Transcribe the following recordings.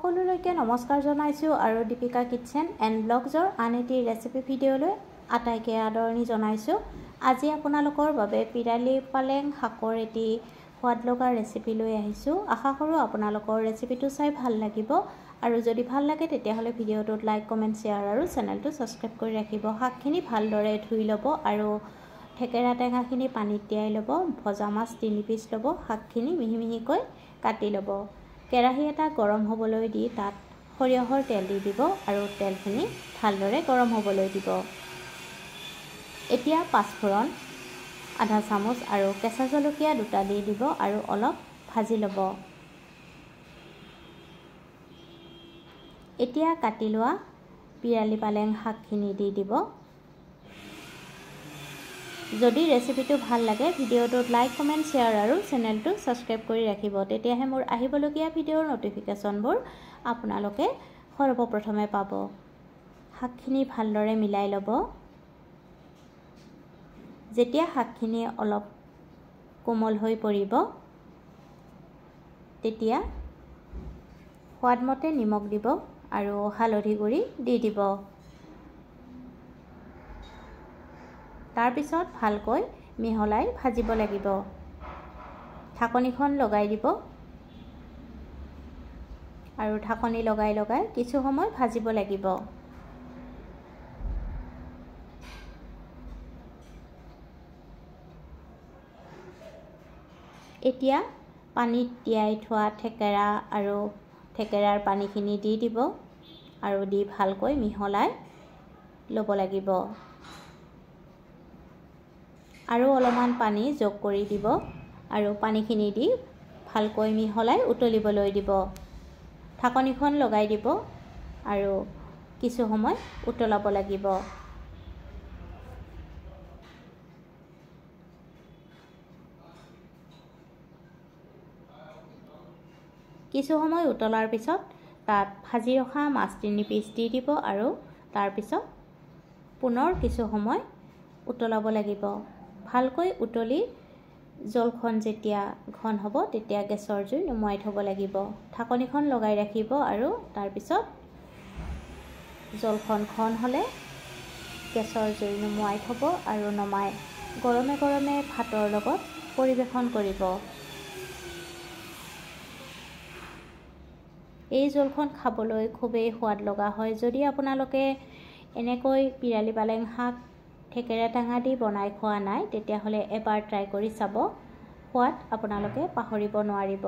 সকলোলৈকে নমস্কাৰ জনাইছোঁ আৰু দীপিকা কিটচেন এণ্ড ব্লগছৰ আন এটি ৰেচিপি ভিডিঅ'লৈ আটাইকে আদৰণি জনাইছোঁ। আজি আপোনালোকৰ বাবে পিৰালি পালেং শাকৰ এটি সোৱাদ লগা ৰেচিপি লৈ আহিছোঁ। আশা কৰোঁ আপোনালোকৰ ৰেচিপিটো চাই ভাল লাগিব আৰু যদি ভাল লাগে তেতিয়াহ'লে ভিডিঅ'টোত লাইক কমেণ্ট শ্বেয়াৰ আৰু চেনেলটো ছাবস্ক্ৰাইব কৰি ৰাখিব। শাকখিনি ভালদৰে ধুই ল'ব আৰু থেকেৰা টেঙাখিনি পানীত তিয়াই ল'ব। ভজা মাছ 3 পিচ ল'ব। শাকখিনি মিহি মিহিকৈ কাটি ল'ব। কেৰাহী এটা গৰম হ'বলৈ দি তাত সৰিয়হৰ তেল দি দিব আৰু তেলখিনি ভালদৰে গৰম হ'বলৈ দিব। এতিয়া পাঁচফোৰণ আধা চামুচ আৰু কেঁচা জলকীয়া 2টা দি দিব আৰু অলপ ভাজি ল'ব। এতিয়া কাটি লোৱা পিৰালি পালেং শাকখিনি দি দিব। যদি ৰেচিপিটো ভাল লাগে ভিডিঅ'টোত লাইক কমেণ্ট শ্বেয়াৰ আৰু চেনেলটো ছাবস্ক্ৰাইব কৰি ৰাখিব, তেতিয়াহে মোৰ আহিবলগীয়া ভিডিঅ'ৰ নটিফিকেশ্যনবোৰ আপোনালোকে সৰ্বপ্ৰথমে পাব। শাকখিনি ভালদৰে মিলাই ল'ব। যেতিয়া শাকখিনি অলপ কোমল হৈ পৰিব তেতিয়া সোৱাদমতে নিমখ দিব আৰু হালধি গুড়ি দি দিব। তাৰপিছত ভালকৈ মিহলাই ভাজিব লাগিব। ঢাকনিখন লগাই দিব আৰু ঢাকনি লগাই কিছু সময় ভাজিব লাগিব। এতিয়া পানীত তিয়াই থোৱা থেকেৰা আৰু থেকেৰাৰ পানীখিনি দি দিব আৰু দি ভালকৈ মিহলাই ল'ব লাগিব। আৰু অলপমান পানী যোগ কৰি দিব আৰু পানীখিনি দি ভালকৈ মিহলাই উতলিবলৈ দিব। ঢাকনিখন লগাই দিব আৰু কিছু সময় উতলাব লাগিব। কিছু সময় উতলাৰ পিছত তাত ভাজি ৰখা মাছ 3 পিচ দি দিব আৰু তাৰপিছত পুনৰ কিছু সময় উতলাব লাগিব। ভালকৈ উতলি জলখন যেতিয়া ঘন হ'ব তেতিয়া গেছৰ জুই নুমুৱাই থ'ব লাগিব। ঢাকনিখন লগাই ৰাখিব আৰু তাৰপিছত জলখন ঘন হ'লে গেছৰ জুই নুমুৱাই থ'ব আৰু নমাই গৰমে গৰমে ভাতৰ লগত পৰিৱেশন কৰিব। এই জলখন খাবলৈ খুবেই সোৱাদ লগা হয়। যদি আপোনালোকে এনেকৈ পিৰালি পালেং শাক থেকেৰা টেঙা দি বনাই খোৱা নাই তেতিয়াহ'লে এবাৰ ট্ৰাই কৰি চাব। সোৱাদ আপোনালোকে পাহৰিব নোৱাৰিব।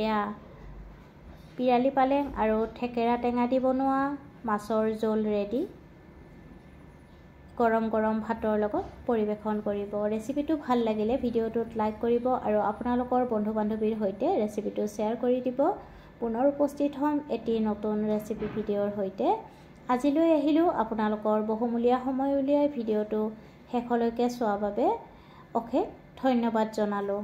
এয়া পিৰালি পালেং আৰু থেকেৰা টেঙা দি বনোৱা মাছৰ জোল ৰেডি। গৰম গৰম ভাতৰ লগত পৰিৱেশন কৰিব। ৰেচিপিটো ভাল লাগিলে ভিডিঅ'টোত লাইক কৰিব আৰু আপোনালোকৰ বন্ধু বান্ধৱীৰ সৈতে ৰেচিপিটো শ্বেয়াৰ কৰি দিব। পুনৰ উপস্থিত হ'ম এটি নতুন ৰেচিপি ভিডিঅ'ৰ সৈতে। আজিলৈ আহিলোঁ। আপোনালোকৰ বহুমূলীয়া সময় উলিয়াই ভিডিঅ'টো শেষলৈকে চোৱাৰ বাবে অশেষ ধন্যবাদ জনালোঁ।